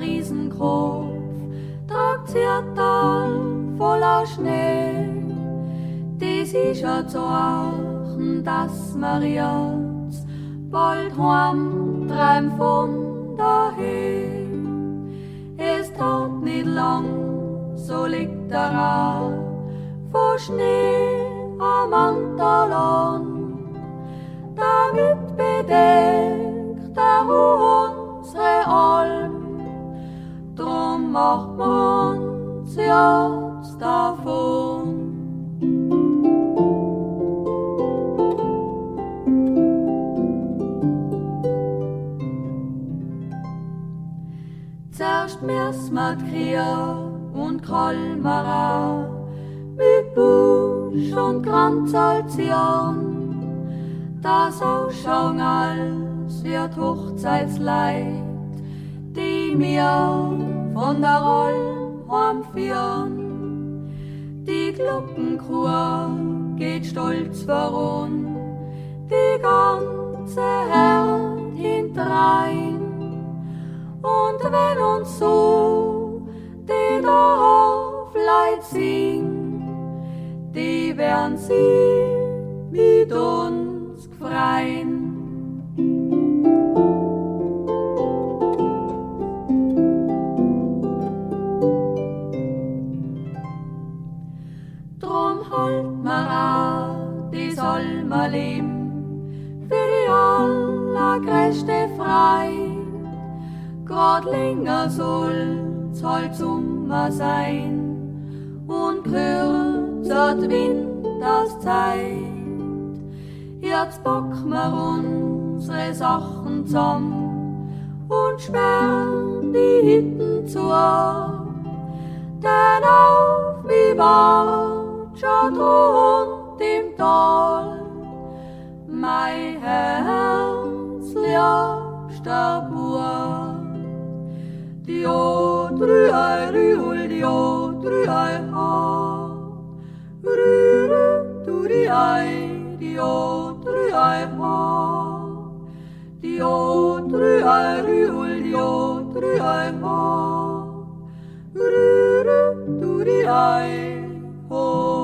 Riesenkopf tragt Ziertal voller Schnee. Das ist ja Zeichen, dass wir jetzt bald heimtreiben von daheim. Es dauert nicht lang, so liegt der Rauch von Schnee am Mantelon. Damit bedeckt er unsere Alm, drum macht man uns jetzt davon. Zuerst müssen wir die Krier und Kolmara mit Busch und Kranzal ziehen. Das ausschauen als wird Hochzeitsleid, die mir von der Alm heimführen. Die Glockenchor geht stolz voran, die ganze Herd hintrein. Und wenn uns so die Dorfleut singt, die werden sie mit uns gefreien. Drum halt mir auch die Almerlim für die allergrößte Freude. Grad länger soll's halt Sommer sein und kürzer die Winterszeit. Jetzt packen wir unsere Sachen zusammen und sperren die Hütten zu. Denn auf mich wart schon drund im Tal mein Herz liebster Bub. Die O3 Rühul, die O3 Ha, Rühre, du die Ei, die O3 Ha, die O3 Rühul, die O3 Ha, Rühre, du die Ei, ho.